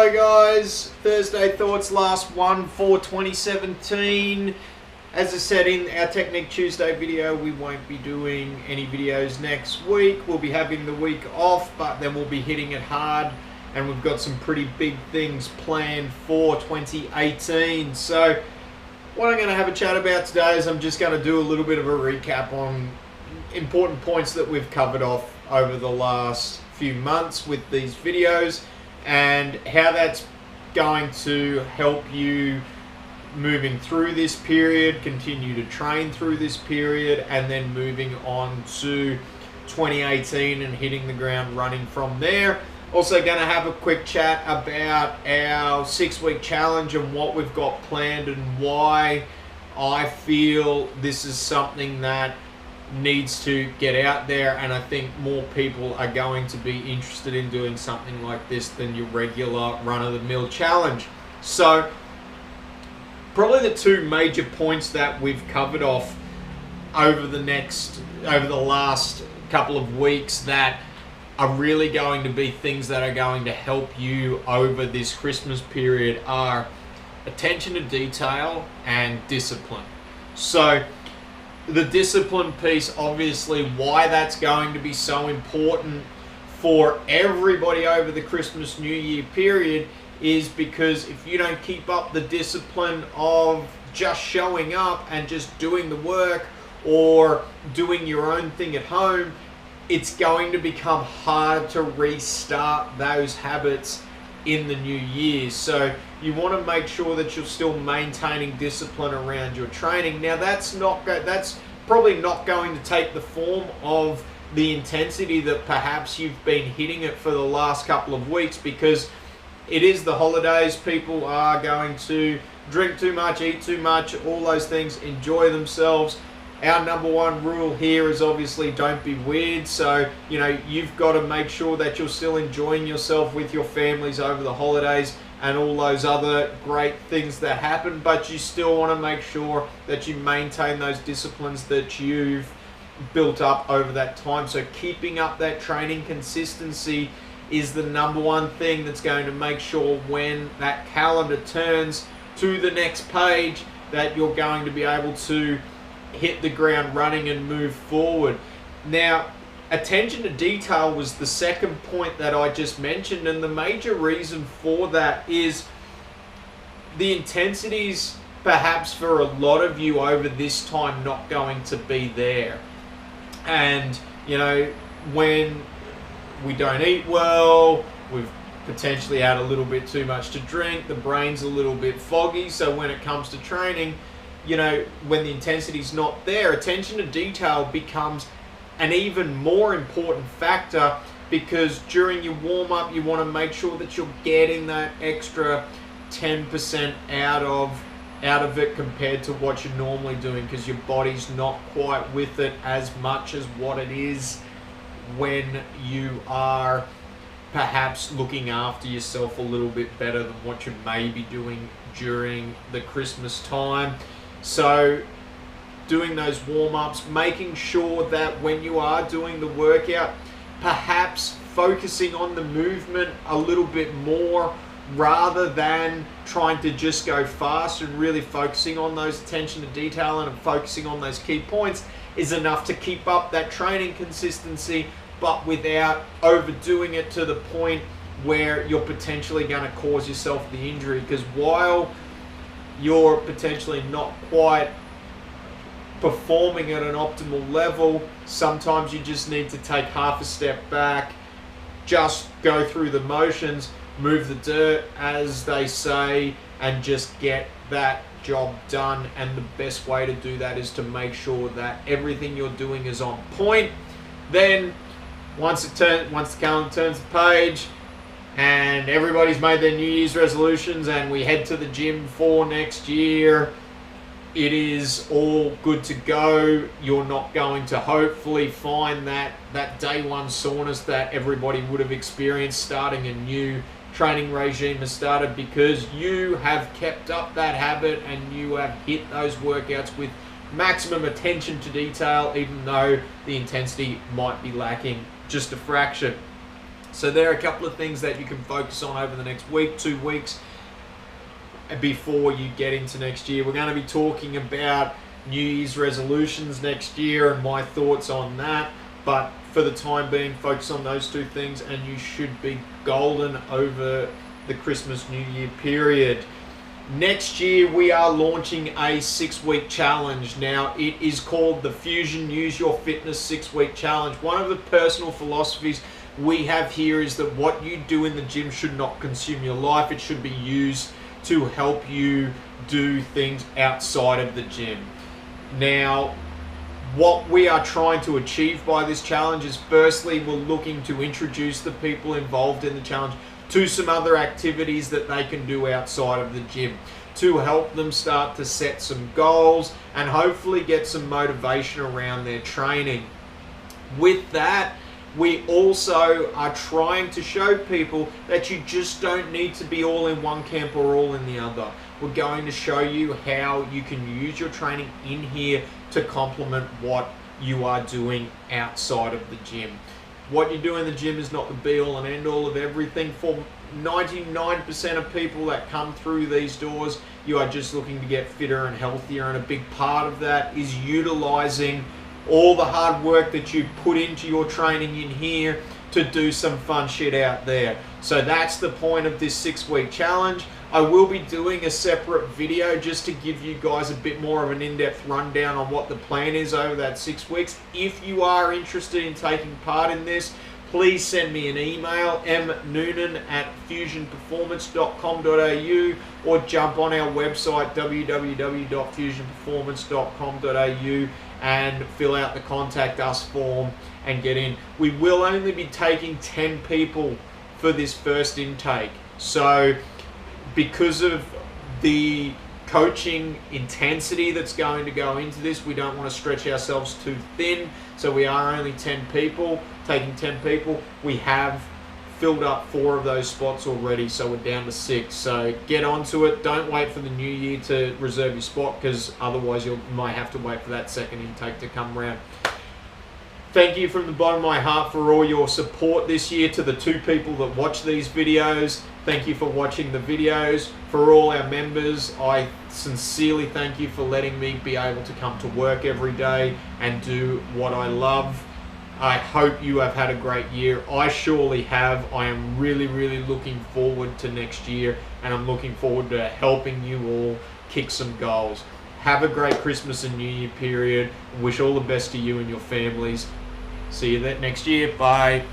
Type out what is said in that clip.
Hello guys, Thursday Thoughts, last one for 2017. As I said in our Technique Tuesday video, we won't be doing any videos next week. We'll be having the week off, but then we'll be hitting it hard, and we've got some pretty big things planned for 2018. So what I'm going to have a chat about today is I'm just going to do a little bit of a recap on important points that we've covered off over the last few months with these videos, and how that's going to help you moving through this period, continue to train through this period, and then moving on to 2018 and hitting the ground running from there. Also going to have a quick chat about our 6-week challenge and what we've got planned and why I feel this is something that needs to get out there, and I think more people are going to be interested in doing something like this than your regular run-of-the-mill challenge. So probably the two major points that we've covered off over the last couple of weeks that are really going to be things that are going to help you over this Christmas period are attention to detail and discipline. So the discipline piece, obviously, why that's going to be so important for everybody over the Christmas New Year period is because if you don't keep up the discipline of just showing up and just doing the work or doing your own thing at home, it's going to become hard to restart those habits in the new year. So you want to make sure that you're still maintaining discipline around your training. Now that's probably not going to take the form of the intensity that perhaps you've been hitting it for the last couple of weeks, because it is the holidays. People are going to drink too much, eat too much, all those things, enjoy themselves. Our number one rule here is obviously don't be weird. So, you've got to make sure that you're still enjoying yourself with your families over the holidays and all those other great things that happen, but you still want to make sure that you maintain those disciplines that you've built up over that time. So keeping up that training consistency is the number one thing that's going to make sure when that calendar turns to the next page that you're going to be able to hit the ground running and move forward. Now, attention to detail was the second point that I just mentioned, and the major reason for that is the intensities perhaps for a lot of you over this time not going to be there. And when we don't eat well, we've potentially had a little bit too much to drink, the brain's a little bit foggy, so when it comes to training, when the intensity's not there, attention to detail becomes an even more important factor, because during your warm-up you want to make sure that you're getting that extra 10% out of it compared to what you're normally doing, because your body's not quite with it as much as what it is when you are perhaps looking after yourself a little bit better than what you may be doing during the Christmas time. So doing those warm-ups, making sure that when you are doing the workout, perhaps focusing on the movement a little bit more rather than trying to just go fast, and really focusing on those attention to detail and focusing on those key points is enough to keep up that training consistency, but without overdoing it to the point where you're potentially going to cause yourself the injury. Because while you're potentially not quite performing at an optimal level, sometimes you just need to take half a step back, just go through the motions, move the dirt, as they say, and just get that job done. And the best way to do that is to make sure that everything you're doing is on point. Then once the calendar turns the page and everybody's made their New Year's resolutions and we head to the gym for next year, it is all good to go. You're not going to hopefully find that day one soreness that everybody would have experienced starting a new training regime has started, because you have kept up that habit and you have hit those workouts with maximum attention to detail, even though the intensity might be lacking just a fraction. So there are a couple of things that you can focus on over the next week, 2 weeks, before you get into next year. We're going to be talking about New Year's resolutions next year and my thoughts on that. But for the time being, focus on those 2 things and you should be golden over the Christmas New Year period. Next year, we are launching a 6-week challenge. Now, it is called the Fusion Use Your Fitness 6-Week Challenge. One of the personal philosophies we have here is that what you do in the gym should not consume your life. It should be used to help you do things outside of the gym. Now, what we are trying to achieve by this challenge is, firstly, we're looking to introduce the people involved in the challenge to some other activities that they can do outside of the gym to help them start to set some goals and hopefully get some motivation around their training. With that, we also are trying to show people that you just don't need to be all in one camp or all in the other. We're going to show you how you can use your training in here to complement what you are doing outside of the gym. What you do in the gym is not the be-all and end-all of everything. For 99% of people that come through these doors, you are just looking to get fitter and healthier, and a big part of that is utilizing all the hard work that you put into your training in here to do some fun shit out there. So that's the point of this 6-week challenge. I will be doing a separate video just to give you guys a bit more of an in-depth rundown on what the plan is over that 6 weeks. If you are interested in taking part in this, please send me an email, mnoonan@fusionperformance.com.au, or jump on our website, www.fusionperformance.com.au, and fill out the contact us form and get in. We will only be taking 10 people for this first intake. So because of the coaching intensity that's going to go into this, we don't want to stretch ourselves too thin. So we are only 10 people, taking 10 people. We have filled up 4 of those spots already, so we're down to 6. So get onto it. Don't wait for the new year to reserve your spot, because otherwise you might have to wait for that second intake to come around. Thank you from the bottom of my heart for all your support this year. To the 2 people that watch these videos, thank you for watching the videos. For all our members, I sincerely thank you for letting me be able to come to work every day and do what I love. I hope you have had a great year. I surely have. I am really, really looking forward to next year, and I'm looking forward to helping you all kick some goals. Have a great Christmas and New Year period. Wish all the best to you and your families. See you next year. Bye.